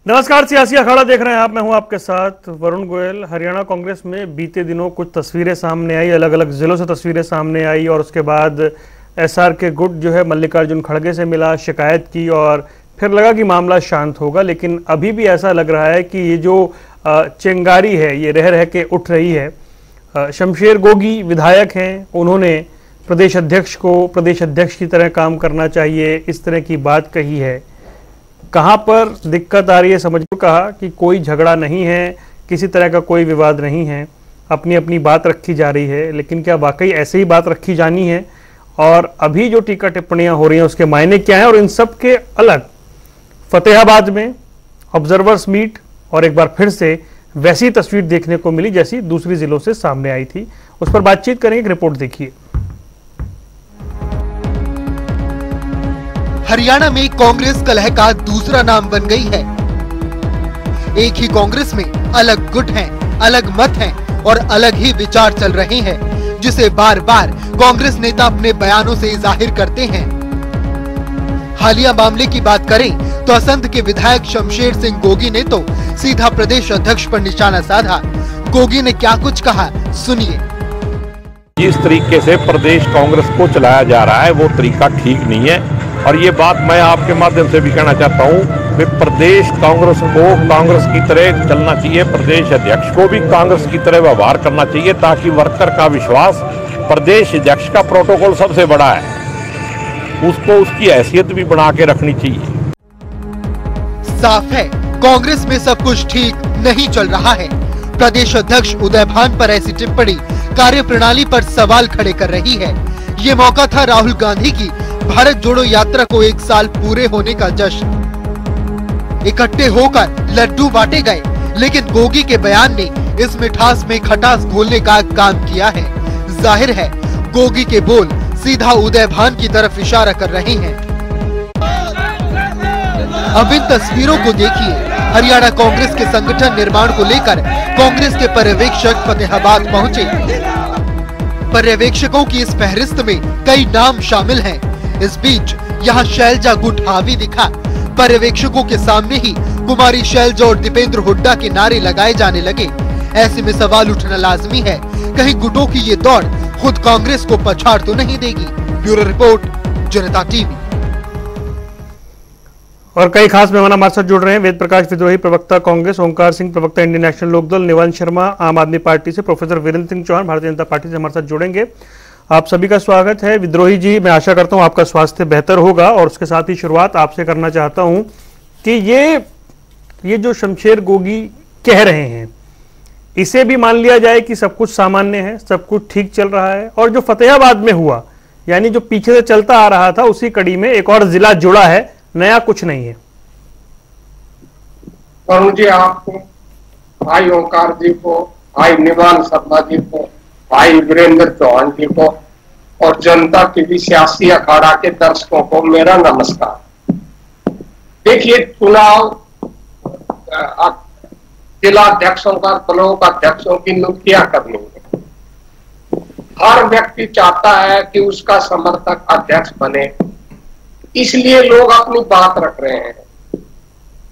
नमस्कार, सियासी अखाड़ा देख रहे हैं आप। मैं हूं आपके साथ वरुण गोयल। हरियाणा कांग्रेस में बीते दिनों कुछ तस्वीरें सामने आई, अलग अलग जिलों से तस्वीरें सामने आई और उसके बाद एसआर के गुट जो है मल्लिकार्जुन खड़गे से मिला, शिकायत की और फिर लगा कि मामला शांत होगा। लेकिन अभी भी ऐसा लग रहा है कि ये जो चिंगारी है ये रह रह के उठ रही है। शमशेर गोगी विधायक हैं, उन्होंने प्रदेश अध्यक्ष को प्रदेश अध्यक्ष की तरह काम करना चाहिए, इस तरह की बात कही है। कहाँ पर दिक्कत आ रही है समझ को कहा कि कोई झगड़ा नहीं है, किसी तरह का कोई विवाद नहीं है, अपनी अपनी बात रखी जा रही है। लेकिन क्या वाकई ऐसे ही बात रखी जानी है? और अभी जो टीका टिप्पणियां हो रही हैं उसके मायने क्या हैं? और इन सब के अलग फतेहाबाद में ऑब्जर्वर्स मीट और एक बार फिर से वैसी तस्वीर देखने को मिली जैसी दूसरी जिलों से सामने आई थी। उस पर बातचीत करेंगे, एक रिपोर्ट देखिए। हरियाणा में कांग्रेस कलह का दूसरा नाम बन गई है। एक ही कांग्रेस में अलग गुट हैं, अलग मत हैं और अलग ही विचार चल रहे हैं, जिसे बार बार कांग्रेस नेता अपने बयानों से जाहिर करते हैं। हालिया मामले की बात करें तो असंध के विधायक शमशेर सिंह गोगी ने तो सीधा प्रदेश अध्यक्ष पर निशाना साधा। गोगी ने क्या कुछ कहा, सुनिए। जिस तरीके से प्रदेश कांग्रेस को चलाया जा रहा है वो तरीका ठीक नहीं है और ये बात मैं आपके माध्यम से भी कहना चाहता हूँ कि प्रदेश कांग्रेस को कांग्रेस की तरह चलना चाहिए, प्रदेश अध्यक्ष को भी कांग्रेस की तरह व्यवहार करना चाहिए ताकि वर्कर का विश्वास, प्रदेश अध्यक्ष का प्रोटोकॉल सबसे बड़ा है, उसको उसकी हैसियत भी बना के रखनी चाहिए। साफ है कांग्रेस में सब कुछ ठीक नहीं चल रहा है। प्रदेश अध्यक्ष उदय भान पर ऐसी टिप्पणी कार्यप्रणाली पर सवाल खड़े कर रही है। ये मौका था राहुल गांधी की भारत जोड़ो यात्रा को 1 साल पूरे होने का जश्न। इकट्ठे होकर लड्डू बांटे गए, लेकिन गोगी के बयान ने इस मिठास में खटास घोलने का काम किया है। जाहिर है गोगी के बोल सीधा उदय भान की तरफ इशारा कर रहे हैं। अब इन तस्वीरों को देखिए। हरियाणा कांग्रेस के संगठन निर्माण को लेकर कांग्रेस के पर्यवेक्षक फतेहाबाद पहुंचे। पर्यवेक्षकों की इस फहरिस्त में कई नाम शामिल हैं। इस बीच यहाँ शैलजा गुट हावी दिखा। पर्यवेक्षकों के सामने ही कुमारी शैलजा और दीपेंद्र हुड्डा के नारे लगाए जाने लगे। ऐसे में सवाल उठना लाजमी है, कहीं गुटों की ये दौड़ खुद कांग्रेस को पछाड़ तो नहीं देगी। ब्यूरो रिपोर्ट, जनता टीवी। और कई खास मेहमान हमारे साथ जुड़ रहे हैं। वेद प्रकाश विद्रोही प्रवक्ता कांग्रेस, ओंकार सिंह प्रवक्ता इंडियन नेशनल लोकदल, निवान शर्मा आम आदमी पार्टी से, प्रोफेसर वीरेंद्र सिंह चौहान भारतीय जनता पार्टी से हमारे साथ जुड़ेंगे। आप सभी का स्वागत है। विद्रोही जी, मैं आशा करता हूं आपका स्वास्थ्य बेहतर होगा और उसके साथ ही शुरुआत आपसे करना चाहता हूं कि ये जो शमशेर गोगी कह रहे हैं, इसे भी मान लिया जाए कि सब कुछ सामान्य है, सब कुछ ठीक चल रहा है, और जो फतेहाबाद में हुआ यानी जो पीछे से चलता आ रहा था उसी कड़ी में एक और जिला जुड़ा है, नया कुछ नहीं है। वरुण जी, आपको, भाई ओंकार जी को, भाई निवान शर्मा जी को, भाई वीरेंद्र चौहान जी को और जनता टीवी सियासी अखाड़ा के दर्शकों को मेरा नमस्कार। देखिए, चुनाव जिला अध्यक्षों का, ब्लॉक अध्यक्षों की नियुक्तियां करनी है। हर व्यक्ति चाहता है कि उसका समर्थक अध्यक्ष बने, इसलिए लोग अपनी बात रख रहे हैं।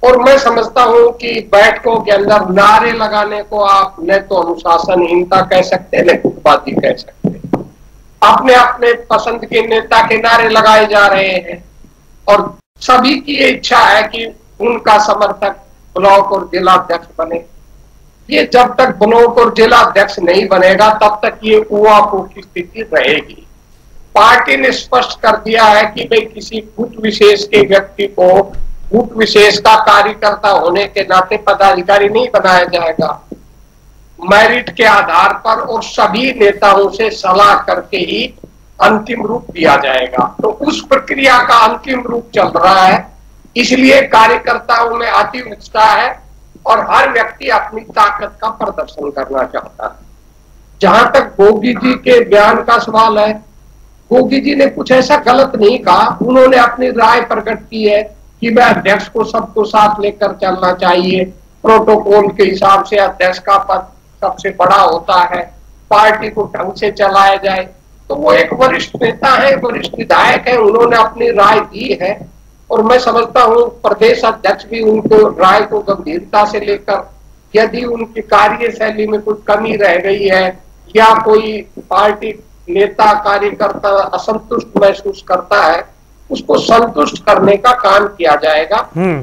और मैं समझता हूं कि बैठकों के अंदर नारे लगाने को आप न तो अनुशासनहीनता कह सकते, न गुटबाजी कह सकते। अपने अपने पसंद के नेता के नारे लगाए जा रहे हैं और सभी की इच्छा है कि उनका समर्थक ब्लॉक और जिला अध्यक्ष बने। ये जब तक ब्लॉक और जिला अध्यक्ष नहीं बनेगा तब तक ये कुआं की स्थिति रहेगी। पार्टी ने स्पष्ट कर दिया है कि भाई किसी गुट विशेष के व्यक्ति को गुट विशेष का कार्यकर्ता होने के नाते पदाधिकारी नहीं बनाया जाएगा। मेरिट के आधार पर और सभी नेताओं से सलाह करके ही अंतिम रूप दिया जाएगा। तो उस प्रक्रिया का अंतिम रूप चल रहा है, इसलिए कार्यकर्ताओं में अति उत्साह है और हर व्यक्ति अपनी ताकत का प्रदर्शन करना चाहता है। जहां तक गोगी जी के बयान का सवाल है, गोगी जी ने कुछ ऐसा गलत नहीं कहा। उन्होंने अपनी राय प्रकट की है कि मैं अध्यक्ष को सबको साथ लेकर चलना चाहिए, प्रोटोकॉल के हिसाब से अध्यक्ष का पद सबसे बड़ा होता है, पार्टी को ढंग से चलाया जाए। तो वो एक वरिष्ठ नेता है, वरिष्ठ विधायक है, उन्होंने अपनी राय दी है। और मैं समझता हूं प्रदेश अध्यक्ष भी उनको राय को गंभीरता से लेकर, यदि उनकी कार्यशैली में कुछ कमी रह गई है या कोई पार्टी नेता कार्यकर्ता असंतुष्ट महसूस करता है, उसको संतुष्ट करने का काम किया जाएगा।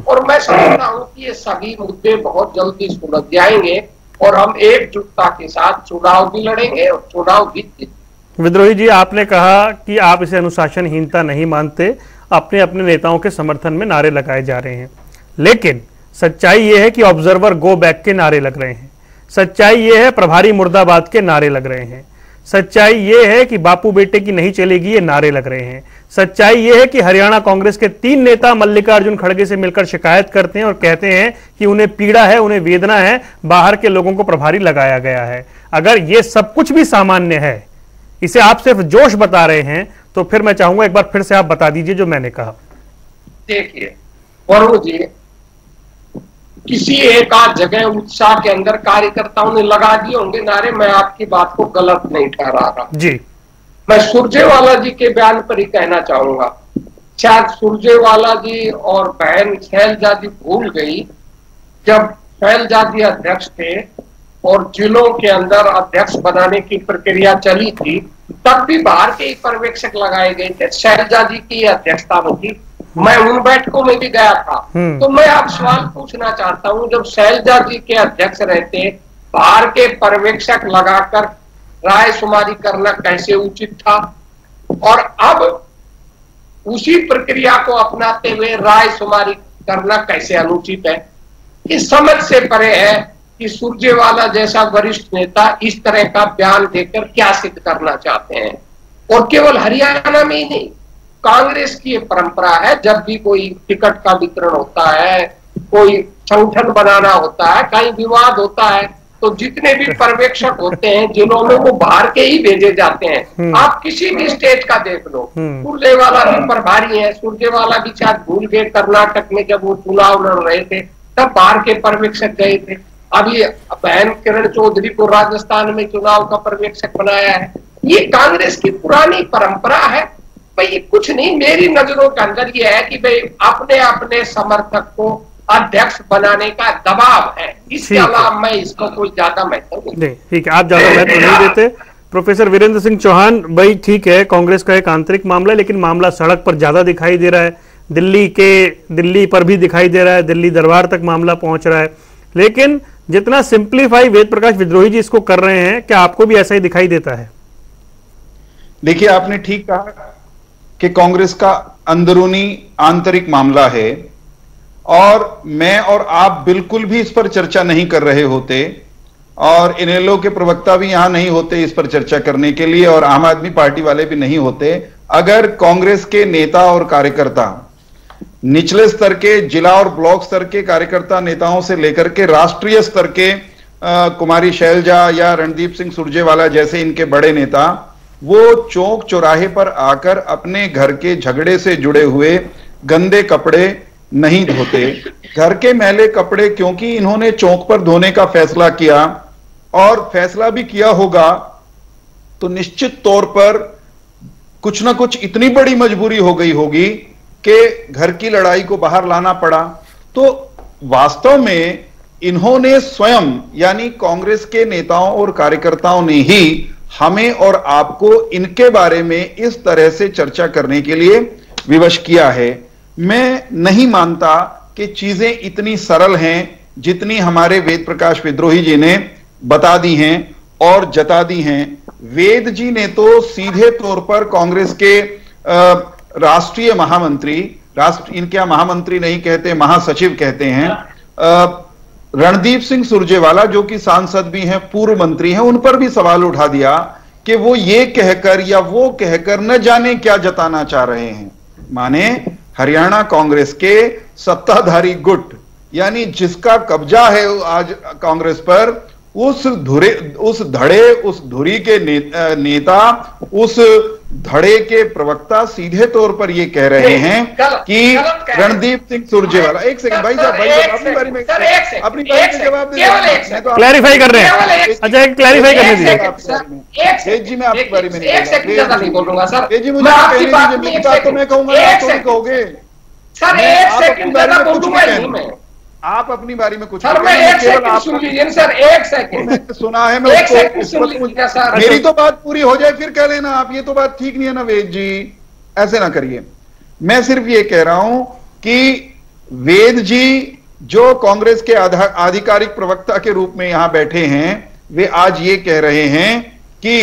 और मैं समझता हूं कि ये सभी मुद्दे बहुत जल्दी सुलझ जाएंगे और हम एकजुटता के साथ चुनाव भी लड़ेंगे और चुनाव भी जीतेंगे। विद्रोही जी, आपने कहा कि आप इसे अनुशासनहीनता नहीं मानते, अपने अपने नेताओं के समर्थन में नारे लगाए जा रहे हैं, लेकिन सच्चाई यह है कि ऑब्जर्वर गो बैक के नारे लग रहे हैं, सच्चाई यह है प्रभारी मुर्दाबाद के नारे लग रहे हैं, सच्चाई यह है कि बापू बेटे की नहीं चलेगी ये नारे लग रहे हैं, सच्चाई यह है कि हरियाणा कांग्रेस के 3 नेता मल्लिकार्जुन खड़गे से मिलकर शिकायत करते हैं और कहते हैं कि उन्हें पीड़ा है, उन्हें वेदना है, बाहर के लोगों को प्रभारी लगाया गया है। अगर ये सब कुछ भी सामान्य है, इसे आप सिर्फ जोश बता रहे हैं, तो फिर मैं चाहूंगा एक बार फिर से आप बता दीजिए जो मैंने कहा। देखिए वरुण जी, किसी एक आध जगह उत्साह के अंदर कार्यकर्ताओं ने लगा दिए होंगे नारे, मैं आपकी बात को गलत नहीं ठहरा रहा जी। मैं सुरजेवाला जी के बयान पर ही कहना चाहूंगा, शायद सुरजेवाला जी और बहन शैलजा जी भूल गई, जब शैलजा जी अध्यक्ष थे और जिलों के अंदर अध्यक्ष बनाने की प्रक्रिया चली थी, तब भी बाहर के ही पर्यवेक्षक लगाए गए थे, शैलजा जी की अध्यक्षता में थी, मैं उन बैठकों में भी गया था। तो मैं आप सवाल पूछना चाहता हूं, जब शैलजा जी के अध्यक्ष रहते बाहर के पर्यवेक्षक लगाकर राय शुमारी करना कैसे उचित था, और अब उसी प्रक्रिया को अपनाते हुए राय शुमारी करना कैसे अनुचित है। इस समझ से परे है कि सुरजेवाला जैसा वरिष्ठ नेता इस तरह का बयान देकर क्या सिद्ध करना चाहते हैं। और केवल हरियाणा में ही नहीं, कांग्रेस की ये परंपरा है, जब भी कोई टिकट का वितरण होता है, कोई संगठन बनाना होता है, कहीं विवाद होता है, तो जितने भी पर्यवेक्षक होते हैं जिलों में, वो बाहर के ही भेजे जाते हैं। आप किसी भी स्टेट का देख लो, सुरजेवाला भी प्रभारी है, सुरजेवाला भी शायद भूल गए, कर्नाटक में जब वो चुनाव लड़ रहे थे तब बाहर के पर्यवेक्षक गए थे। अभी बहन किरण चौधरी को राजस्थान में चुनाव का पर्यवेक्षक बनाया है। ये कांग्रेस की पुरानी परंपरा है भाई, कुछ नहीं, मेरी नजरों के अंदर ये है कि भाई अपने अपने समर्थक को अध्यक्ष बनाने का दबाव है, इसके अलावा मैं इसको कोई ज्यादा महत्व नहीं। ठीक है, आप ज्यादा महत्व नहीं देते। प्रोफेसर वीरेंद्र सिंह चौहान भाई, ठीक है, कांग्रेस का एक आंतरिक मामला है, लेकिन मामला सड़क पर ज्यादा दिखाई दे रहा है, दिल्ली पर भी दिखाई दे रहा है, दिल्ली दरबार तक मामला पहुंच रहा है, लेकिन जितना सिंप्लीफाई वेद प्रकाश विद्रोही जी इसको कर रहे हैं, क्या आपको भी ऐसा ही दिखाई देता है? देखिए, आपने ठीक कहा कि कांग्रेस का अंदरूनी आंतरिक मामला है, और मैं और आप बिल्कुल भी इस पर चर्चा नहीं कर रहे होते, और इनेलो के प्रवक्ता भी यहां नहीं होते इस पर चर्चा करने के लिए, और आम आदमी पार्टी वाले भी नहीं होते, अगर कांग्रेस के नेता और कार्यकर्ता निचले स्तर के, जिला और ब्लॉक स्तर के कार्यकर्ता नेताओं से लेकर के राष्ट्रीय स्तर के कुमारी शैलजा या रणदीप सिंह सुरजेवाला जैसे इनके बड़े नेता, वो चौक चौराहे पर आकर अपने घर के झगड़े से जुड़े हुए गंदे कपड़े नहीं धोते। घर के मैले कपड़े क्योंकि इन्होंने चौक पर धोने का फैसला किया, और फैसला भी किया होगा, तो निश्चित तौर पर कुछ ना कुछ इतनी बड़ी मजबूरी हो गई होगी कि घर की लड़ाई को बाहर लाना पड़ा। तो वास्तव में इन्होंने स्वयं, यानी कांग्रेस के नेताओं और कार्यकर्ताओं ने ही हमें और आपको इनके बारे में इस तरह से चर्चा करने के लिए विवश किया है। मैं नहीं मानता कि चीजें इतनी सरल हैं जितनी हमारे वेद प्रकाश विद्रोही जी ने बता दी हैं और जता दी हैं। वेद जी ने तो सीधे तौर पर कांग्रेस के राष्ट्रीय महामंत्री, इनके यहां महामंत्री नहीं कहते, महासचिव कहते हैं, रणदीप सिंह सुरजेवाला जो कि सांसद भी हैं, पूर्व मंत्री हैं, उन पर भी सवाल उठा दिया कि वो ये कहकर या वो कहकर न जाने क्या जताना चाह रहे हैं। माने हरियाणा कांग्रेस के सत्ताधारी गुट, यानी जिसका कब्जा है आज कांग्रेस पर, उस धुरी के नेता, उस धड़े के प्रवक्ता सीधे तौर पर ये कह रहे हैं कि रणदीप सिंह सुरजेवाला, एक सेकंड भाई साहब, अपनी बारी में जवाब दे, क्लैरिफाई कर रहे हैं। अच्छा, क्लैरिफाई करने दीजिए जी, मैं आपकी बारी में नहीं बोलूंगा सर, जी, मुझे कहने दीजिए, मेरी बात तो मैं कहूंगा, आप तो नहीं कहोगे। सर एक सेकंड ज्यादा बोलूंगा नहीं मैं। आप अपनी बारी में कुछ सर मैं एक सेकंड सुन लीजिए सर, एक सेकंड सुना है मैं एक सेकंड सुन लीजिए सर। मेरी तो बात पूरी हो जाए फिर कह लेना आप, ये तो बात ठीक नहीं है ना वेद जी, ऐसे ना करिए। मैं सिर्फ ये कह रहा हूं कि वेद जी जो कांग्रेस के आधिकारिक प्रवक्ता के रूप में यहां बैठे हैं, वे आज ये कह रहे हैं कि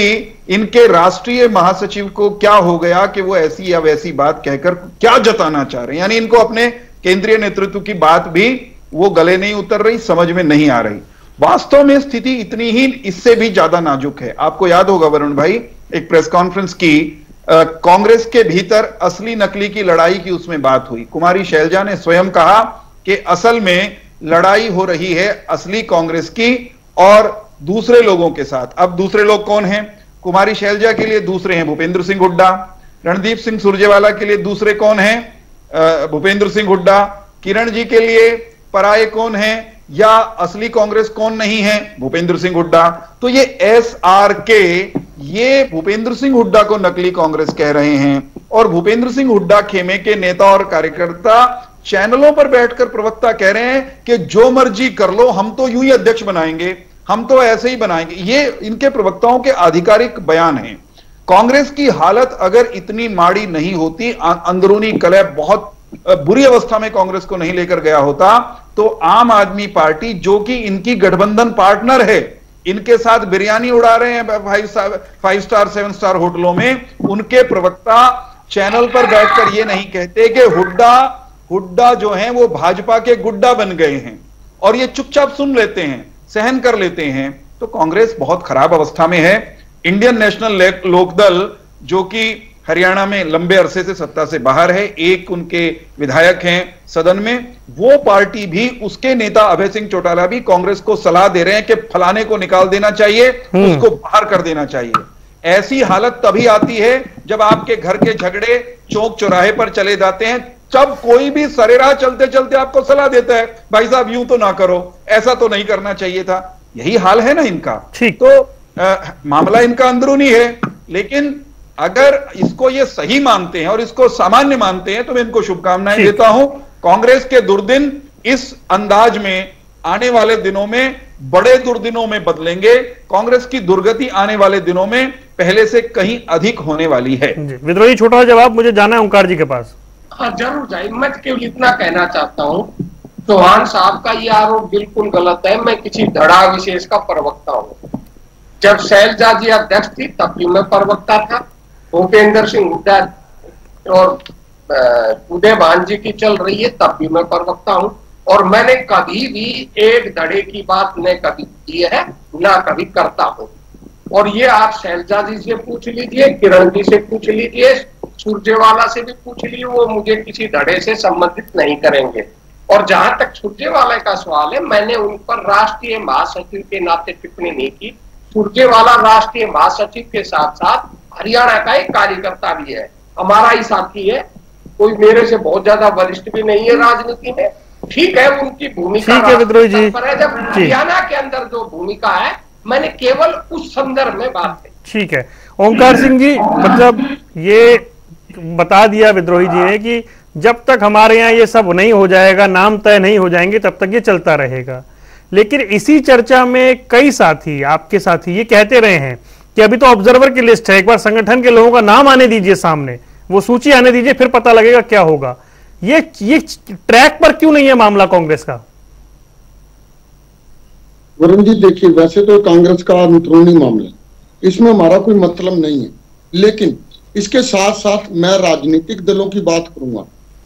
इनके राष्ट्रीय महासचिव को क्या हो गया कि वो ऐसी या वैसी बात कहकर क्या जताना चाह रहे हैं। यानी इनको अपने केंद्रीय नेतृत्व की बात भी वो गले नहीं उतर रही, समझ में नहीं आ रही। वास्तव में स्थिति इतनी ही इससे भी ज्यादा नाजुक है। आपको याद होगा वरुण भाई, एक प्रेस कॉन्फ्रेंस की कांग्रेस के भीतर असली नकली की लड़ाई की उसमें बात हुई। कुमारी शैलजा ने स्वयं कहा कि असल में लड़ाई हो रही है असली कांग्रेस की और दूसरे लोगों के साथ। अब दूसरे लोग कौन हैं? कुमारी शैलजा के लिए दूसरे हैं भूपेंद्र सिंह हुड्डा, रणदीप सिंह सुरजेवाला के लिए दूसरे कौन हैं? भूपेंद्र सिंह हुड्डा। किरण जी के लिए पराये कौन हैं या असली कांग्रेस कौन नहीं है? भूपेंद्र सिंह हुड्डा। तो ये SRK ये भूपेंद्र सिंह हुड्डा को नकली कांग्रेस कह रहे हैं और भूपेंद्र सिंह हुड्डा खेमे के नेता और कार्यकर्ता चैनलों पर बैठकर प्रवक्ता कह रहे हैं कि जो मर्जी कर लो, हम तो यूं ही अध्यक्ष बनाएंगे, हम तो ऐसे ही बनाएंगे। ये इनके प्रवक्ताओं के आधिकारिक बयान हैं। कांग्रेस की हालत अगर इतनी माड़ी नहीं होती, अंदरूनी कलह बहुत बुरी अवस्था में कांग्रेस को नहीं लेकर गया होता, तो आम आदमी पार्टी जो कि इनकी गठबंधन पार्टनर है, इनके साथ बिरयानी उड़ा रहे हैं 5 स्टार 7 स्टार होटलों में, उनके प्रवक्ता चैनल पर बैठकर ये नहीं कहते कि हुड्डा जो हैं वो भाजपा के गुड्डा बन गए हैं, और ये चुपचाप सुन लेते हैं, सहन कर लेते हैं। तो कांग्रेस बहुत खराब अवस्था में है। इंडियन नेशनल लोकदल जो कि हरियाणा में लंबे अरसे से सत्ता से बाहर है, एक उनके विधायक हैं सदन में, वो पार्टी भी, उसके नेता अभय सिंह चौटाला भी कांग्रेस को सलाह दे रहे हैं कि फलाने को निकाल देना चाहिए, उसको बाहर कर देना चाहिए। ऐसी हालत तभी आती है जब आपके घर के झगड़े चौक चौराहे पर चले जाते हैं, जब कोई भी सरेराह चलते चलते आपको सलाह देता है, भाई साहब यूं तो ना करो, ऐसा तो नहीं करना चाहिए था। यही हाल है ना इनका। तो मामला इनका अंदरूनी है, लेकिन अगर इसको ये सही मानते हैं और इसको सामान्य मानते हैं तो मैं इनको शुभकामनाएं देता हूं। कांग्रेस के दुर्दिन इस अंदाज में आने वाले दिनों में बड़े दुर्दिनों में बदलेंगे। कांग्रेस की दुर्गति आने वाले दिनों में पहले से कहीं अधिक होने वाली है। विद्रोही छोटा जवाब, मुझे जाना है ओंकार जी के पास। हाँ जरूर जाए। मैं केवल इतना कहना चाहता हूं, चौहान साहब का यह आरोप बिल्कुल गलत है। मैं किसी धड़ा विशेष का प्रवक्ता हूं। जब शैलजा जी अध्यक्ष थी तब भी मैं प्रवक्ता था। भूपेंद्र सिंह हुड्डा और उदय भान जी की चल रही है तब भी मैं प्रवक्ता हूं, और मैंने कभी भी एक धड़े की बात न कभी की है ना कभी करता हूं। और ये आप शैलजा जी से पूछ लीजिए, किरण जी से पूछ लीजिए, सुरजेवाला से भी पूछ लीजिए, वो मुझे किसी धड़े से संबंधित नहीं करेंगे। और जहां तक सुरजेवाला का सवाल है, मैंने उन पर राष्ट्रीय महासचिव के नाते टिप्पणी नहीं की। सुरजेवाला राष्ट्रीय महासचिव के साथ साथ हरियाणा का एक कार्यकर्ता भी है, हमारा ही साथी है, कोई मेरे से बहुत ज्यादा वरिष्ठ भी नहीं है राजनीति में। ठीक है, उनकी भूमिका है। जब हरियाणा के अंदर जो भूमिका है, मैंने केवल उस संदर्भ में बात की। ठीक है ओंकार सिंह जी, मतलब ये बता दिया विद्रोही जी ने कि जब तक हमारे यहाँ ये सब नहीं हो जाएगा, नाम तय नहीं हो जाएंगे, तब तक ये चलता रहेगा। लेकिन इसी चर्चा में कई साथी, आपके साथी, ये कहते रहे हैं कि अभी तो ऑब्जर्वर की लिस्ट है, एक बार संगठन के लोगों का नाम आने दीजिए सामने, वो सूची आने दीजिए, फिर पता लगेगा क्या होगा। ये ट्रैक पर क्यों नहीं है मामला कांग्रेस का? वरुण जी देखिए, वैसे तो कांग्रेस का अंदरूनी मामला, इसमें हमारा कोई मतलब नहीं है, लेकिन इसके साथ साथ मैं राजनीतिक दलों की बात करूंगा।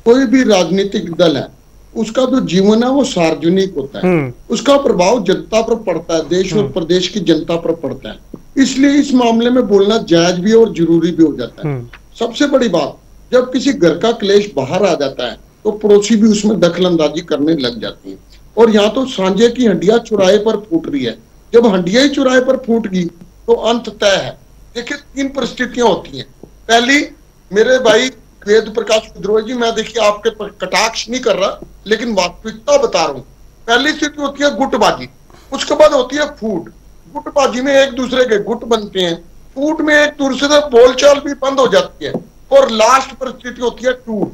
कोई भी राजनीतिक दल है, उसका जो जीवन है वो सार्वजनिक होता है, उसका प्रभाव जनता पर पड़ता है, देश और प्रदेश की जनता पर पड़ता है। इसलिए इस मामले में बोलना जायज भी और जरूरी भी हो जाता है। सबसे बड़ी बात, जब किसी घर का क्लेश बाहर आ जाता है तो पड़ोसी भी उसमें दखल अंदाजी करने लग जाती है। और यहाँ तो सांझे की हंडिया चुराहे पर फूट रही है। जब हंडिया ही चुराहे पर फूट गई तो अंत तय है। देखिए 3 परिस्थितियां होती हैं। पहली, मेरे भाई वेद प्रकाश विद्रोही जी, मैं देखिए आपके पर कटाक्ष नहीं कर रहा, लेकिन वास्तविकता बता रहा हूँ। पहली स्थिति होती है गुटबाजी, उसके बाद होती है फूट। गुटबाजी में एक दूसरे के गुट बनते हैं, फूट में एक दूसरे से बोलचाल भी बंद हो जाती है, और लास्ट परिस्थिति होती है टूट।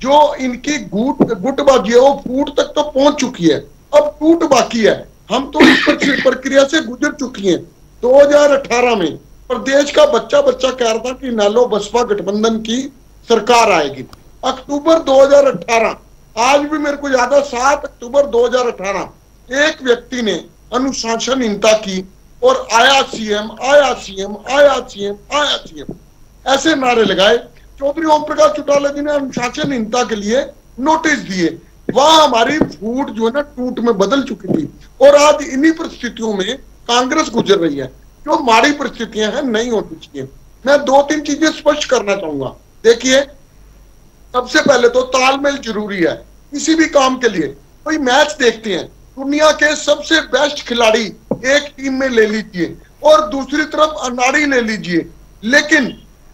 जो इनकी गुटबाजी है वो फूट तक तो पहुंच चुकी है, अब टूट बाकी है। हम तो इस प्रक्रिया से गुजर चुकी हैं। 2018 में प्रदेश का बच्चा कह रहा था कि इनेलो बसपा गठबंधन की सरकार आएगी। अक्टूबर 2018, आज भी मेरे को याद है, 7 अक्टूबर 2018, एक व्यक्ति ने अनुशासनहीनता की और आया सीएम, आया सीएम, आया सीएम, आया सीएम ऐसे नारे लगाए। चौधरी ओम प्रकाश चौटाला जी ने अनुशासनहीनता के लिए नोटिस दिए। वहां हमारी फूट जो है ना टूट में बदल चुकी थी और आज इन्हीं परिस्थितियों में कांग्रेस गुजर रही है। जो माड़ी परिस्थितियां हैं नहीं होनी चाहिए। मैं 2-3 चीजें स्पष्ट करना चाहूंगा। देखिए, सबसे पहले तो तालमेल जरूरी है किसी भी काम के लिए। कोई मैच देखते हैं, दुनिया के सबसे बेस्ट खिलाड़ी एक टीम में ले लीजिए और दूसरी तरफ अनाड़ी ले लीजिए, लेकिन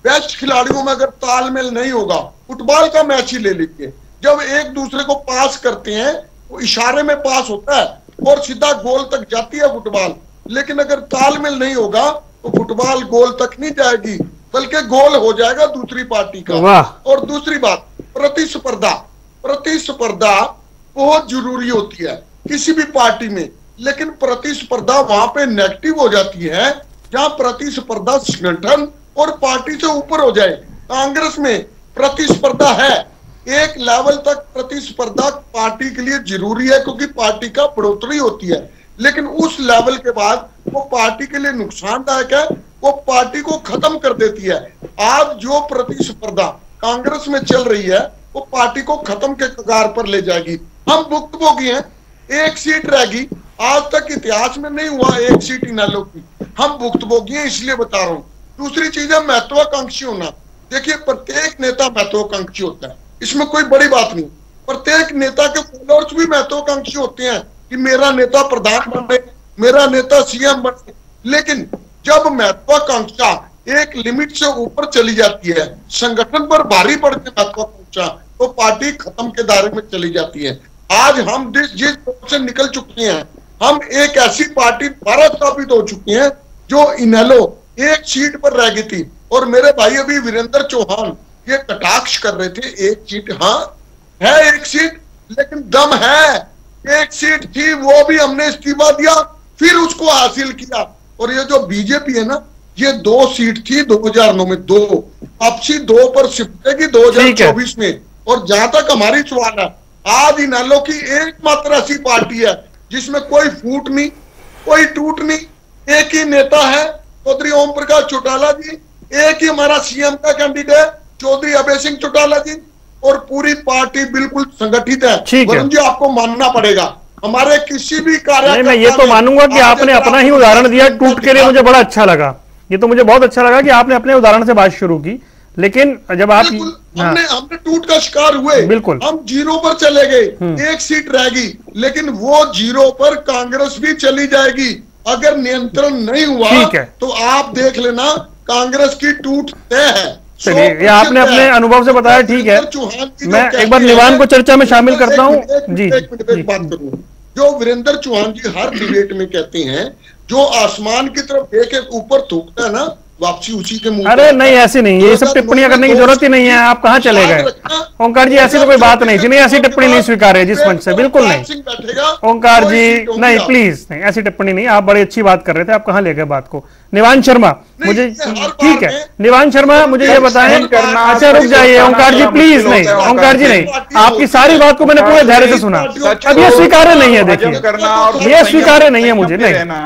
बेस्ट खिलाड़ियों में अगर तालमेल नहीं होगा, फुटबॉल का मैच ही ले लीजिए, जब एक दूसरे को पास करते हैं तो इशारे में पास होता है और सीधा गोल तक जाती है फुटबॉल, लेकिन अगर तालमेल नहीं होगा तो फुटबॉल गोल तक नहीं जाएगी, बल्कि गोल हो जाएगा दूसरी पार्टी का। और दूसरी बात, प्रतिस्पर्धा बहुत जरूरी होती है किसी भी पार्टी में, लेकिन प्रतिस्पर्धा वहां पे नेगेटिव हो जाती है जहां प्रतिस्पर्धा संगठन और पार्टी से ऊपर हो जाए। कांग्रेस में प्रतिस्पर्धा है, एक लेवल तक प्रतिस्पर्धा पार्टी के लिए जरूरी है क्योंकि पार्टी का बढ़ोतरी होती है, लेकिन उस लेवल के बाद वो पार्टी के लिए नुकसानदायक है, वो पार्टी को खत्म कर देती है। आज जो प्रतिस्पर्धा कांग्रेस में चल रही है वो पार्टी को खत्म के कगार पर ले जाएगी। हम भुक्तभोगी हैं, एक सीट रहेगी, आज तक इतिहास में नहीं हुआ एक सीट इनेलो की, हम भुक्तभोगी हैं इसलिए बता रहा हूँ। दूसरी चीज है महत्वाकांक्षी होना। देखिए, प्रत्येक नेता महत्वाकांक्षी होता है, इसमें कोई बड़ी बात नहीं। प्रत्येक नेता के फॉलोअर्स भी महत्वाकांक्षी होते हैं कि मेरा नेता प्रधान बने, मेरा नेता सीएम बने, लेकिन जब महत्वाकांक्षा एक लिमिट से ऊपर चली जाती है, संगठन पर भारी पड़ती है महत्वाकांक्षा, तो पार्टी खत्म के दायरे में चली जाती है। आज हम जिस दौर से निकल चुके हैं, हम एक ऐसी पार्टी दोबारा स्थापित हो चुकी है जो इनेलो एक सीट पर रह गई थी। और मेरे भाई अभी वीरेंद्र चौहान ये कटाक्ष कर रहे थे, एक सीट, हाँ है एक सीट, लेकिन दम है, एक सीट थी वो भी हमने इस्तीफा दिया फिर उसको हासिल किया। और ये जो बीजेपी है ना, ये 2 सीट थी 2009 में, 2 वापसी 2 पर शिफ्टेगी 2024 में। और जहां तक हमारी सवाल है, आज इनेलो की एकमात्र ऐसी पार्टी है जिसमें कोई फूट नहीं, कोई टूट नहीं, एक ही नेता है चौधरी ओम प्रकाश चौटाला जी, एक ही हमारा सीएम का कैंडिडेट चौधरी अभय सिंह चौटाला जी, और पूरी पार्टी बिल्कुल संगठित है। वरुण जी, आपको मानना पड़ेगा, हमारे किसी भी कार्य, मैं ये तो मानूंगा कि आपने अपना ही उदाहरण दिया टूट के लिए, मुझे बड़ा अच्छा लगा। ये तो मुझे बहुत अच्छा लगा कि आपने अपने उदाहरण से बात शुरू की, लेकिन जब आप हमने टूट का शिकार हुए, बिल्कुल हम 0 पर चले गए, एक सीट रहेगी, लेकिन वो 0 पर कांग्रेस भी चली जाएगी अगर नियंत्रण नहीं हुआ। तो आप देख लेना, कांग्रेस की टूट तय है। चलिए, ये आपने अपने अनुभव से बताया, ठीक है। मैं एक बार निवान को चर्चा में शामिल करता हूँ जी। बात करूँ, जो वीरेंद्र चौहान जी हर डिबेट में कहते हैं, जो आसमान की तरफ देख के ऊपर थूकता है ना, वापसी उसी के मुंह। अरे नहीं, ऐसी नहीं है, ये सब टिप्पणियां करने की जरूरत ही नहीं है। आप कहाँ चले गए ओंकार जी? ऐसी तो कोई बात नहीं थी, नहीं ऐसी टिप्पणी नहीं स्वीकार है जिस मंच से, बिल्कुल नहीं ओंकार जी, नहीं प्लीज नहीं, ऐसी टिप्पणी नहीं। आप बड़ी अच्छी बात कर रहे थे, आप कहाँ ले गए बात को? निवान शर्मा, मुझे ठीक है, निवान शर्मा मुझे ये बताएं। अच्छा रुक जाइए ओंकार जी, प्लीज नहीं, ओंकार जी नहीं, आपकी सारी बात को मैंने पूरे धैर्य से सुना। अब ये स्वीकार्य नहीं है, देखिए ये स्वीकार्य नहीं है, मुझे नहीं,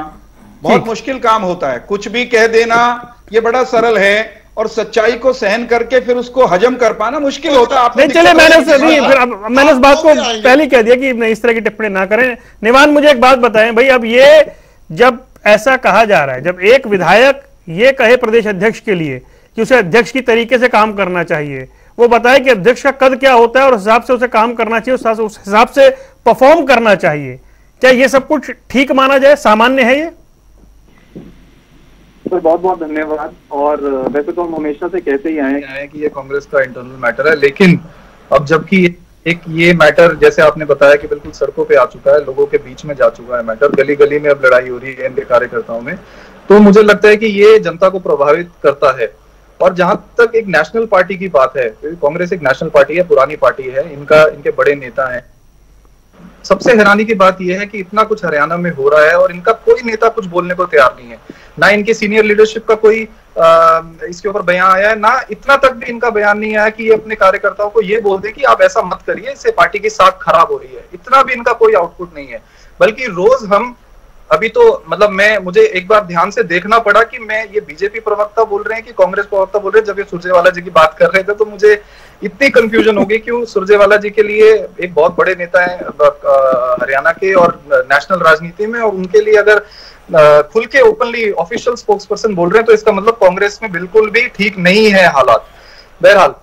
बहुत मुश्किल काम होता है। कुछ भी कह देना ये बड़ा सरल है, और सच्चाई को सहन करके फिर उसको हजम कर पाना मुश्किल होता है। नहीं चले, मैंने इस बात को पहले ही कह दिया कि इस तरह की टिप्पणी ना करें। निवान, मुझे एक बात बताएं भाई, अब ये जब ऐसा कहा जा रहा है, जब एक विधायक ये कहे प्रदेश अध्यक्ष के लिए कि उसे अध्यक्ष की तरीके से काम करना चाहिए, वो बताए कि अध्यक्ष का कद क्या होता है और उस हिसाब से उसे काम करना चाहिए, उस हिसाब से परफॉर्म करना चाहिए, क्या ये सब कुछ ठीक माना जाए, सामान्य है ये? सर बहुत बहुत धन्यवाद। और वैसे तो हम हमेशा से कहते ही आए हैं कि ये कांग्रेस का इंटरनल मैटर है, लेकिन अब जबकि एक ये मैटर जैसे आपने बताया कि बिल्कुल सड़कों पे आ चुका है, लोगों के बीच में जा चुका है मैटर, गली गली में अब लड़ाई हो रही है इनके कार्यकर्ताओं में, तो मुझे लगता है कि ये जनता को प्रभावित करता है। और जहां तक एक नेशनल पार्टी की बात है, कांग्रेस एक नेशनल पार्टी है, पुरानी पार्टी है, इनके बड़े नेता हैं। सबसे हैरानी की बात यह है कि इतना कुछ हरियाणा में हो रहा है और इनका कोई नेता कुछ बोलने को तैयार नहीं है। ना इनके सीनियर लीडरशिप का कोई इसके ऊपर बयान आया है, ना इतना तक भी इनका बयान नहीं आया कि ये अपने कार्यकर्ताओं को ये बोल दे कि आप ऐसा मत करिए, इससे पार्टी की साख खराब हो रही है। इतना भी इनका कोई आउटपुट नहीं है। बल्कि रोज हम अभी तो मतलब मुझे एक बार ध्यान से देखना पड़ा कि मैं ये बीजेपी प्रवक्ता बोल रहे हैं कि कांग्रेस प्रवक्ता बोल रहे हैं। जब ये सुरजेवाला जी की बात कर रहे थे तो मुझे इतनी कंफ्यूजन हो गई। क्यों सुरजेवाला जी के लिए एक बहुत बड़े नेता है हरियाणा के और नेशनल राजनीति में, और उनके लिए अगर खुल के ओपनली ऑफिशियल स्पोक्स पर्सन बोल रहे हैं तो इसका मतलब कांग्रेस में बिल्कुल भी ठीक नहीं है हालात। बहरहाल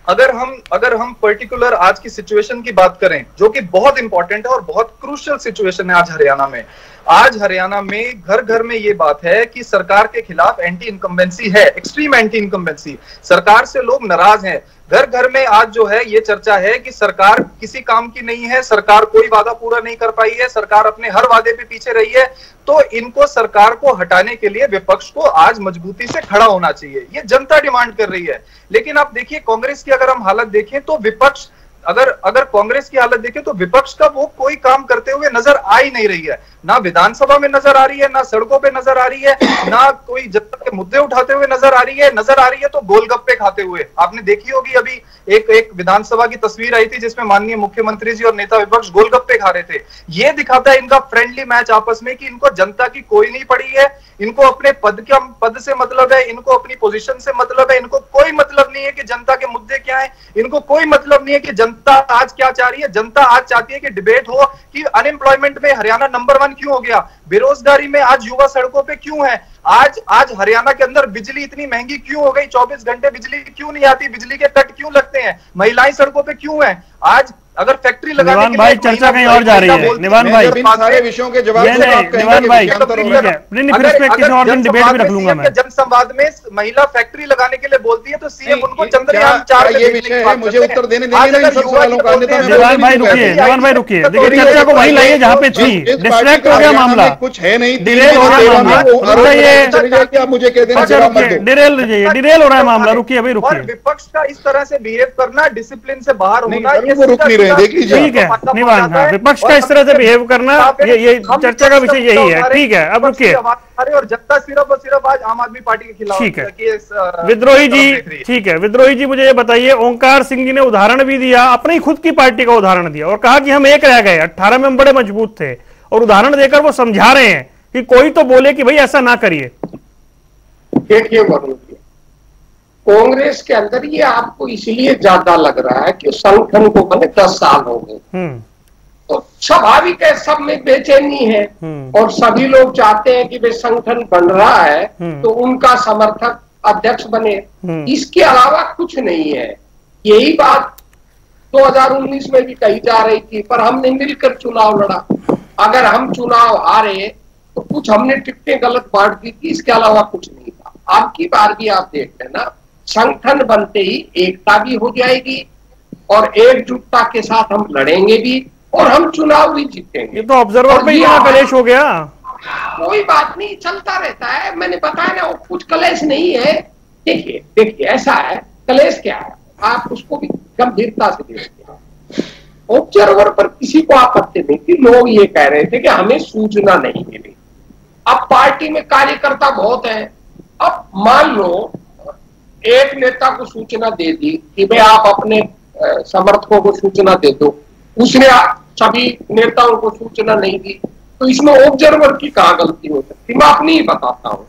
अगर हम पर्टिकुलर आज की सिचुएशन की बात करें, जो कि बहुत इंपॉर्टेंट है और बहुत क्रूशियल सिचुएशन है आज हरियाणा में। आज हरियाणा में घर घर में ये बात है कि सरकार के खिलाफ एंटी इनकम्बेंसी है, एक्सट्रीम एंटी इनकम्बेंसी। सरकार से लोग नाराज हैं। घर घर में आज जो है ये चर्चा है कि सरकार किसी काम की नहीं है, सरकार कोई वादा पूरा नहीं कर पाई है, सरकार अपने हर वादे पे पीछे रही है। तो इनको सरकार को हटाने के लिए विपक्ष को आज मजबूती से खड़ा होना चाहिए, ये जनता डिमांड कर रही है। लेकिन आप देखिए कांग्रेस की अगर हम हालत देखें तो विपक्ष, अगर कांग्रेस की हालत देखें तो विपक्ष का वो कोई काम करते हुए नजर आ ही नहीं रही है। ना विधानसभा में नजर आ रही है, ना सड़कों पे नजर आ रही है, ना कोई जनता के मुद्दे उठाते हुए नजर आ रही है तो गोलगप्पे खाते हुए। आपने देखी होगी अभी एक विधानसभा की तस्वीर आई थी जिसमें माननीय मुख्यमंत्री जी और नेता विपक्ष गोलगप्पे खा रहे थे। ये दिखाता है इनका फ्रेंडली मैच आपस में कि इनको जनता की कोई नहीं पड़ी है, इनको अपने पद से मतलब है, इनको अपनी पोजीशन से मतलब है, इनको कोई मतलब नहीं है कि जनता के मुद्दे क्या है, इनको कोई मतलब नहीं है कि जनता आज क्या चाह रही है। जनता आज चाहती है कि डिबेट हो कि अनएम्प्लॉयमेंट में हरियाणा नंबर 1 क्यों हो गया, बेरोजगारी में आज युवा सड़कों पे क्यों है, आज हरियाणा के अंदर बिजली इतनी महंगी क्यों हो गई, 24 घंटे बिजली क्यों नहीं आती, बिजली के कट क्यों लगते हैं, महिलाएं सड़कों पे क्यों हैं। आज अगर फैक्ट्री लगाने के लिए भाई चर्चा कहीं और जा रही है। निवान भाई सारे विषयों के जवाब निवान भाई किसी और दिन डिबेट भी रख लूंगा मैं। जनसंवाद में महिला फैक्ट्री लगाने के लिए बोलती है तो सीएम उनको चंद्रयान 4 ये विषय है, मुझे उत्तर देने दीजिए सब सवालों का। निवान भाई रुकिए, देखिए चर्चा को वहीं लाइए जहाँ पे थी, डिस्ट्रैक्ट हो गया मामला, कुछ है नहीं, डिरेल हो रहा है मामला, ये आप मुझे कह देना डिरेल हो रहा है मामला। रुकिए भाई रुकिए। विपक्ष का इस तरह से बिहेव करना, डिसिप्लिन से बाहर होना, वो रुक नहीं रहे, देख लीजिए। ठीक है निवान, हाँ विपक्ष का इस तरह से बिहेव करना, ये चर्चा का विषय यही है। ठीक है अब रुकिए। और जनता सिर्फ और सिर्फ आज आम आदमी पार्टी के खिलाफ। ठीक है विद्रोही जी, ठीक है विद्रोही जी मुझे ये बताइए, ओंकार सिंह जी ने उदाहरण भी दिया, अपनी खुद की पार्टी का उदाहरण दिया और कहा कि हम एक रह गए, 18 में हम बड़े मजबूत थे, और उदाहरण देकर वो समझा रहे हैं कि कोई तो बोले कि भाई ऐसा ना करिए। देखिए कांग्रेस के अंदर ये आपको इसलिए ज्यादा लग रहा है कि संगठन को बने 10 साल हो गए, तो स्वाभाविक है सब में बेचैनी है और सभी लोग चाहते हैं कि भाई संगठन बन रहा है तो उनका समर्थक अध्यक्ष बने। इसके अलावा कुछ नहीं है। यही बात 2019 में भी कही जा रही थी, पर हमने मिलकर चुनाव लड़ा। अगर हम चुनाव हारे तो कुछ हमने टिकटें गलत बांट दी थी, इसके अलावा कुछ नहीं था। अब की बार भी आप देख लेना, संगठन बनते ही एकता भी हो जाएगी और एकजुटता के साथ हम लड़ेंगे भी और हम चुनाव भी जीतेंगे। ये तो ऑब्जर्वर पे इतना कलेश हो गया। कोई बात नहीं, चलता रहता है। मैंने बताया ना, कुछ कलेश नहीं है। देखिए ऐसा है, कलेश क्या है आप उसको भी गंभीरता से देखिए। ऑब्जर्वर पर किसी को आपत्ति नहीं थी, लोग ये कह रहे थे कि हमें सूचना नहीं मिली। अब पार्टी में कार्यकर्ता बहुत है, अब मान लो एक नेता को सूचना दे दी कि भाई आप अपने समर्थकों को सूचना दे दो, उसने सभी नेताओं को सूचना नहीं दी, तो इसमें ऑब्जर्वर की कहां गलती हो सकती। मैं अपनी ही बताता हूँ।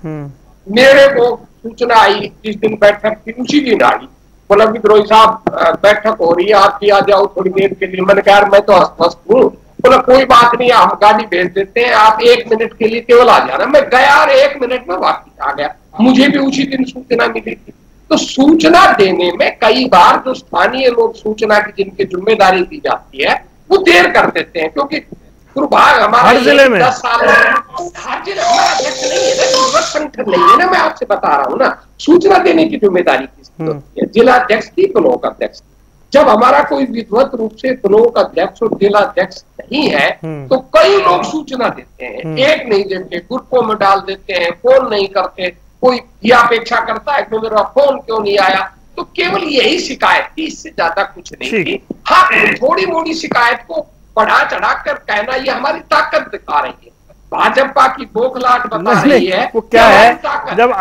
मेरे को सूचना आई जिस दिन बैठक थी उसी दिन आई, बोला विद्रोही साहब बैठक हो रही है, आप भी आ जाओ थोड़ी देर के लिए। मैंने कहा मैं तो अस्वस्थ हूँ। बोला कोई बात नहीं, हम गाड़ी भेज देते हैं, आप 1 मिनट के लिए केवल आ जाना। मैं गया और 1 मिनट में वापिस आ गया। मुझे भी उसी दिन सूचना मिली थी। तो सूचना देने में कई बार जो स्थानीय लोग सूचना की जिनकी जिम्मेदारी दी जाती है वो देर कर देते हैं, क्योंकि दुर्भाग्य हमारा हर जिले में 10 साल हर जिले हमारा अध्यक्ष नहीं है ना, संगठन नहीं है ना। मैं आपसे बता रहा हूँ ना, सूचना देने की जिम्मेदारी किसकी होती है? जिला अध्यक्ष की, ब्लॉक अध्यक्ष। जब हमारा कोई विधिवत रूप से ब्लॉक अध्यक्ष और जिला अध्यक्ष नहीं है तो कई लोग सूचना देते हैं, एक नहीं देते, ग्रुपों में डाल देते हैं, फोन नहीं करते। कोई ये अपेक्षा करता है कि मेरा फोन क्यों नहीं आया। तो केवल यही शिकायत थी, इससे ज्यादा कुछ नहीं थी। हाँ, थोड़ी मोड़ी शिकायत को बढ़ा चढ़ा कर कहना ये हमारी ताकत दिखा रही है, भाजपा की बौखलाहट बता रही है। वो क्या है, जब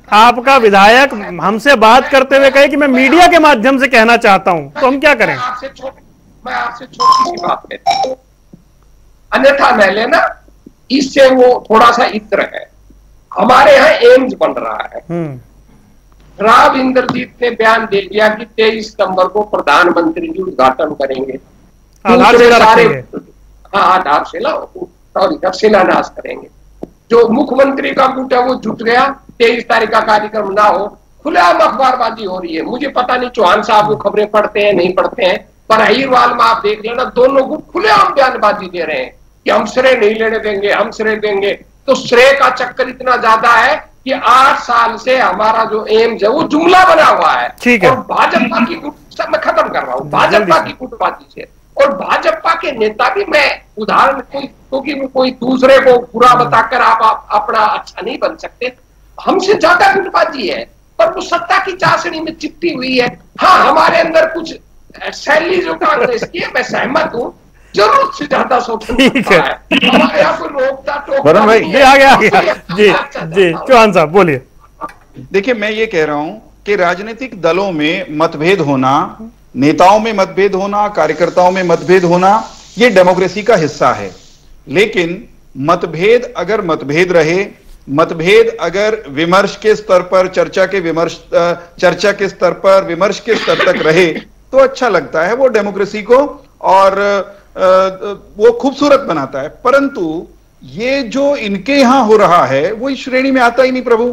आपका विधायक हमसे बात करते हुए कहे कि मैं मीडिया के माध्यम से कहना चाहता हूं, तो हम क्या करें? मैं आपसे छोटी सी बात कहता हूं, अन्यथा मैं लेना इससे वो थोड़ा सा इत्र है। हमारे यहाँ एम्स बन रहा है, राव इंद्रजीत ने बयान दे दिया कि 23 सितंबर को प्रधानमंत्री जी उद्घाटन करेंगे, आधारशिला शिलान्यास करेंगे। जो मुख्यमंत्री का गुट है वो जुट गया, 23 तारीख का कार्यक्रम ना हो, खुलेआम अखबारबाजी हो रही है। मुझे पता नहीं चौहान साहब वो खबरें पढ़ते हैं नहीं पढ़ते हैं, पर अहिरवाल में आप देख लेना, दोनों गुट खुलेआम बयानबाजी दे रहे हैं कि हम श्रेय नहीं लेने देंगे, हम श्रेय देंगे। तो श्रेय का चक्कर इतना ज्यादा है कि 8 साल से हमारा जो एम्स है वो जुमला बना हुआ है। ठीक है, और भाजपा की गुट, मैं खत्म कर रहा हूँ, भाजपा की गुटबाजी से, और भाजपा के नेता भी, मैं उदाहरण क्योंकि कोई दूसरे को बुरा बताकर आप अपना अच्छा नहीं बन सकते, हमसे ज्यादा गुटबाजी है, पर वो सत्ता की चाशनी में चिपटी हुई है। हाँ, हमारे अंदर कुछ शैली जो कांग्रेस की है, मैं सहमत हूँ, जरूरत से ज्यादा सोचना है। हमारे यहाँ कोई रोकता टोकता भाई जी आ गया जी जी चौहान साहब बोलिए। देखिए, मैं ये कह रहा हूं कि राजनीतिक दलों में मतभेद होना, नेताओं में मतभेद होना, कार्यकर्ताओं में मतभेद होना, ये डेमोक्रेसी का हिस्सा है। लेकिन मतभेद अगर मतभेद रहे, मतभेद अगर विमर्श के स्तर पर, चर्चा के स्तर पर, विमर्श के स्तर तक रहे तो अच्छा लगता है, वो डेमोक्रेसी को और वो खूबसूरत बनाता है। परंतु ये जो इनके यहां हो रहा है वो इस श्रेणी में आता ही नहीं प्रभु।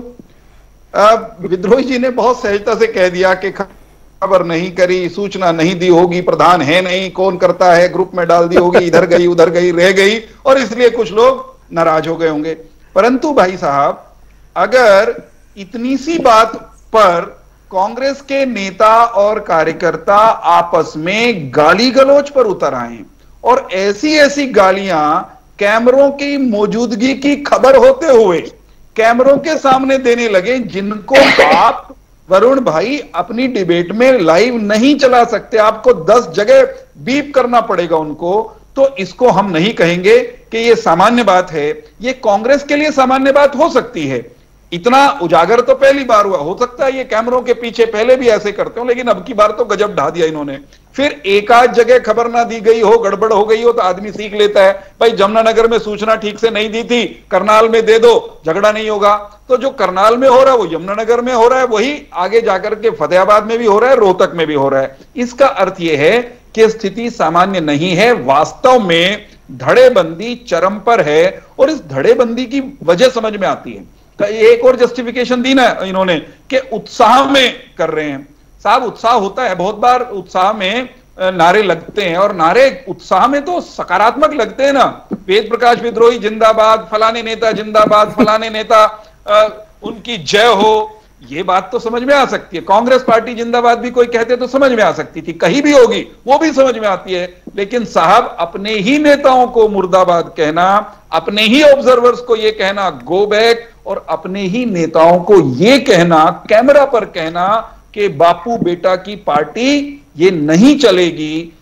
विद्रोही जी ने बहुत सहजता से कह दिया कि खबर नहीं करी, सूचना नहीं दी होगी, प्रधान है नहीं, कौन करता है, ग्रुप में डाल दी होगी, इधर गई उधर गई रह गई, और इसलिए कुछ लोग नाराज हो गए होंगे। परंतु भाई साहब, अगर इतनी सी बात पर कांग्रेस के नेता और कार्यकर्ता आपस में गाली गलौज पर उतर आए और ऐसी ऐसी गालियां कैमरों की मौजूदगी की खबर होते हुए कैमरों के सामने देने लगे, जिनको आप वरुण भाई अपनी डिबेट में लाइव नहीं चला सकते, आपको 10 जगह बीप करना पड़ेगा उनको, तो इसको हम नहीं कहेंगे कि यह सामान्य बात है। यह कांग्रेस के लिए सामान्य बात हो सकती है, इतना उजागर तो पहली बार हुआ, हो सकता है ये कैमरों के पीछे पहले भी ऐसे करते हो, लेकिन अब की बार तो गजब ढा दिया इन्होंने। फिर एक आध जगह खबर ना दी गई हो, गड़बड़ हो गई हो, तो आदमी सीख लेता है, भाई जमुनानगर में सूचना ठीक से नहीं दी थी, करनाल में दे दो, झगड़ा नहीं होगा। तो जो करनाल में हो रहा है वो यमुनानगर में हो रहा है, वही आगे जाकर के फतेहाबाद में भी हो रहा है, रोहतक में भी हो रहा है। इसका अर्थ यह है कि स्थिति सामान्य नहीं है, वास्तव में धड़ेबंदी चरम पर है, और इस धड़ेबंदी की वजह समझ में आती है। एक और जस्टिफिकेशन दी ना इन्होंने कि उत्साह में कर रहे हैं। साहब, उत्साह होता है, बहुत बार उत्साह में नारे लगते हैं, और नारे उत्साह में तो सकारात्मक लगते हैं ना, वेद प्रकाश विद्रोही जिंदाबाद, फलाने नेता जिंदाबाद, फलाने नेता उनकी जय हो, ये बात तो समझ में आ सकती है। कांग्रेस पार्टी जिंदाबाद भी कोई कहते तो समझ में आ सकती थी, कहीं भी होगी वो भी समझ में आती है। लेकिन साहब, अपने ही नेताओं को मुर्दाबाद कहना, अपने ही ऑब्जर्वर्स को यह कहना गो बैक, और अपने ही नेताओं को यह कहना, कैमरा पर कहना कि बापू बेटा की पार्टी ये नहीं चलेगी,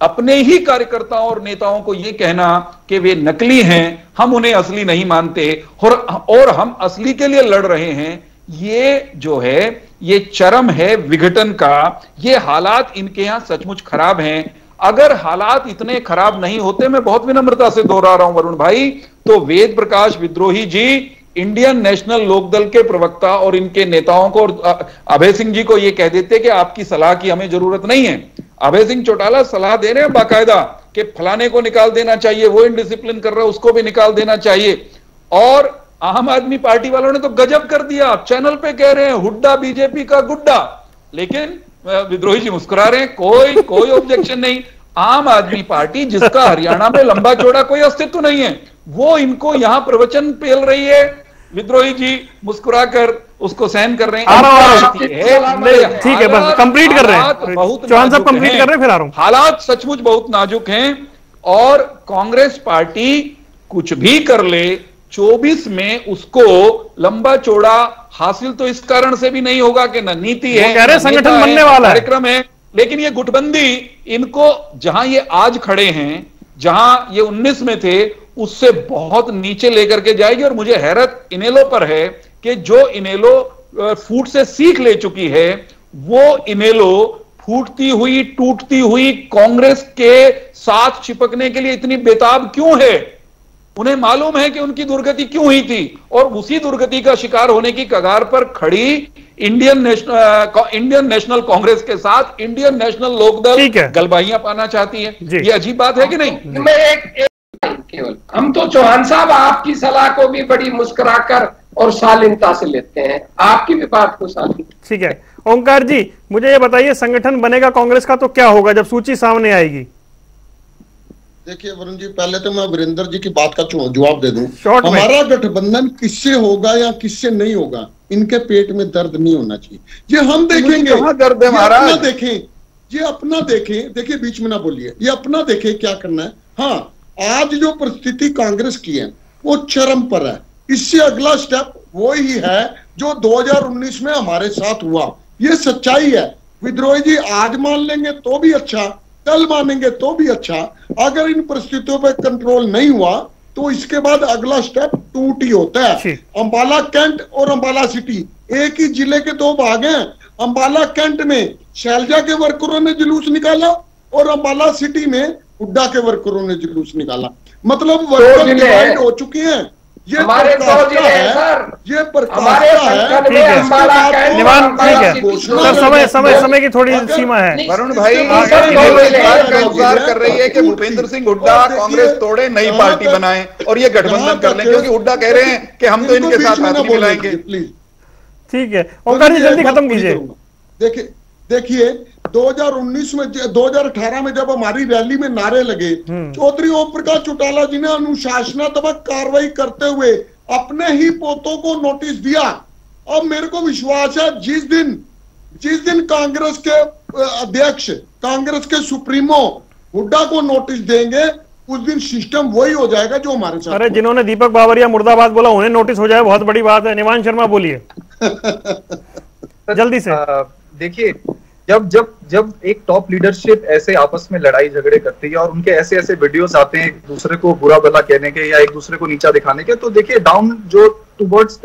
अपने ही कार्यकर्ताओं और नेताओं को यह कहना कि वे नकली हैं, हम उन्हें असली नहीं मानते और हम असली के लिए लड़ रहे हैं, ये जो है ये चरम है विघटन का। ये हालात इनके यहां सचमुच खराब हैं। अगर हालात इतने खराब नहीं होते, मैं बहुत विनम्रता से दोहरा रहा हूं वरुण भाई, तो वेद प्रकाश विद्रोही जी इंडियन नेशनल लोकदल के प्रवक्ता और इनके नेताओं को और अभय सिंह जी को यह कह देते कि आपकी सलाह की हमें जरूरत नहीं है। अभय सिंह चौटाला सलाह दे रहे हैं बाकायदा कि फलाने को निकाल देना चाहिए, वो इनडिसिप्लिन कर रहा है, उसको भी निकाल देना चाहिए। और आम आदमी पार्टी वालों ने तो गजब कर दिया, चैनल पे कह रहे हैं हुड्डा बीजेपी का गुड्डा, लेकिन विद्रोही जी मुस्कुरा रहे हैं, कोई ऑब्जेक्शन नहीं। आम आदमी पार्टी जिसका हरियाणा में लंबा चौड़ा कोई अस्तित्व नहीं है, वो इनको यहां प्रवचन पेल रही है, विद्रोही जी मुस्कुराकर उसको सहन कर रहे हैं। ठीक है, बस कंप्लीट कर रहे हैं, चौहान साहब कंप्लीट कर रहे हैं, फिर आ रहा हूं। हालात सचमुच बहुत नाजुक हैं, और कांग्रेस पार्टी कुछ भी कर ले 24 में उसको लंबा चौड़ा हासिल तो इस कारण से भी नहीं होगा कि न नीति है, कह रहे संगठन बनने वाला है, कार्यक्रम है, लेकिन ये गुटबंदी इनको जहां ये आज खड़े हैं, जहां ये 19 में थे, उससे बहुत नीचे लेकर के जाएगी। और मुझे हैरत इनेलो पर है कि जो इनेलो फूट से सीख ले चुकी है, वो इनेलो फूटती हुई टूटती हुई कांग्रेस के साथ चिपकने के लिए इतनी बेताब क्यों है? उन्हें मालूम है कि उनकी दुर्गति क्यों हुई थी, और उसी दुर्गति का शिकार होने की कगार पर खड़ी इंडियन नेशनल कांग्रेस के साथ इंडियन नेशनल लोकदल गलबाइयां पाना चाहती है। ये अजीब बात है कि नहीं? मैं एक केवल हम तो चौहान साहब आपकी सलाह को भी बड़ी मुस्कुराकर और शालीनता से लेते हैं, आपकी भी बात को शालीन। ठीक है ओंकार जी, मुझे ये बताइए संगठन बनेगा कांग्रेस का तो क्या होगा जब सूची सामने आएगी? देखिए वरुण जी, पहले तो मैं वीरेंद्र जी की बात का जवाब दे दूं। हमारा गठबंधन किससे होगा या किससे नहीं होगा, इनके पेट में दर्द नहीं होना चाहिए। ये हम देखेंगे, दर्द है अपना देखें, ये अपना देखें। देखिए बीच में ना बोलिए, ये अपना देखें क्या करना है। हाँ, आज जो परिस्थिति कांग्रेस की है वो चरम पर है। इससे अगला स्टेप वो ही है जो 2019 में हमारे साथ हुआ। ये सच्चाई है। विद्रोही जी आज मान लेंगे तो भी अच्छा, कल मानेंगे तो भी अच्छा। अगर इन परिस्थितियों पर कंट्रोल नहीं हुआ तो इसके बाद अगला स्टेप टूट ही होता है। अंबाला कैंट और अंबाला सिटी एक ही जिले के दो भाग हैं। अंबाला कैंट में शैलजा के वर्करों ने जुलूस निकाला और अंबाला सिटी में हुड्डा के वर्करों ने जुलूस निकाला। मतलब वर्कर डिवाइड हो चुके हैं। ये हमारे दो जिले हैं सर, ये हमारे संगठन में अंबाला कैंट, निवान ठीक है सर, समय की थोड़ी सीमा है। वरुण भाई इंतजार कर रही है कि भूपेंद्र सिंह हुड्डा कांग्रेस तोड़े, नई पार्टी बनाए और ये गठबंधन कर लें, क्योंकि हुड्डा कह रहे हैं कि हम तो इनके साथ हाथ नहीं मिलाएंगे। ठीक है ओंकार जी, जल्दी खत्म कीजिए। देखिए 2019 में 2018 में जब हमारी रैली में नारे लगे, चौधरी ओम प्रकाश चौटाला जी ने अनुशासनात्मक कार्रवाई करते हुए अपने ही पोतों को नोटिस दिया। अब मेरे को विश्वास है जिस दिन कांग्रेस के अध्यक्ष, कांग्रेस के सुप्रीमो हुड्डा को नोटिस देंगे, उस दिन सिस्टम वही हो जाएगा जो हमारे साथ। अरे जिन्होंने दीपक बावरिया मुर्दाबाद बोला उन्हें नोटिस हो जाए, बहुत बड़ी बात है। निवान शर्मा बोलिए जल्दी से। देखिए जब एक टॉप लीडरशिप ऐसे आपस में लड़ाई झगड़े करती है और उनके ऐसे ऐसे वीडियोस आते हैं एक दूसरे को बुरा भला कहने के या एक दूसरे को नीचा दिखाने के, तो देखिए डाउन जो टुवर्ड्स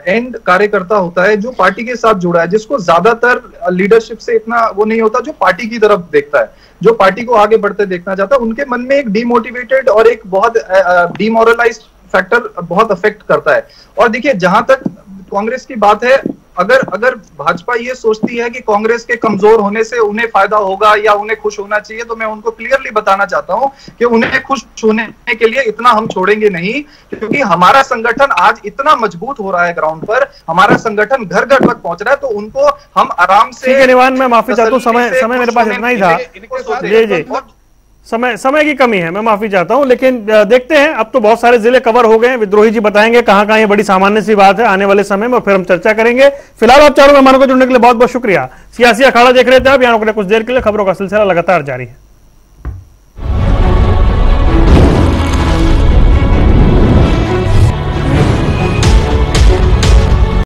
एंड कार्यकर्ता होता है जो पार्टी के साथ जुड़ा है, जिसको ज्यादातर लीडरशिप से इतना वो नहीं होता, जो पार्टी की तरफ देखता है, जो पार्टी को आगे बढ़ते देखना चाहता है, उनके मन में एक डीमोटिवेटेड और एक बहुत डिमोरलाइज्ड फैक्टर बहुत अफेक्ट करता है। और देखिए जहां तक कांग्रेस की बात है, अगर भाजपा ये सोचती है कि कांग्रेस के कमजोर होने से उन्हें फायदा होगा या उन्हें खुश होना चाहिए, तो मैं उनको क्लियरली बताना चाहता हूं कि उन्हें खुश होने के लिए इतना हम छोड़ेंगे नहीं, क्योंकि हमारा संगठन आज इतना मजबूत हो रहा है ग्राउंड पर, हमारा संगठन घर घर तक पहुंच रहा है, तो उनको हम आराम से। ठीक है निवान, मैं माफी चाहता हूँ, समय मेरे पास इतना ही था। जी समय की कमी है, मैं माफी चाहता हूं, लेकिन देखते हैं। अब तो बहुत सारे जिले कवर हो गए हैं, विद्रोही जी बताएंगे कहां कहां ये बड़ी सामान्य सी बात है आने वाले समय में, और फिर हम चर्चा करेंगे। फिलहाल आप चारों मेहमानों को जुड़ने के लिए बहुत बहुत शुक्रिया। सियासी अखाड़ा देख रहे थे आप, यहाँ कुछ देर के लिए। खबरों का सिलसिला लगातार जारी है।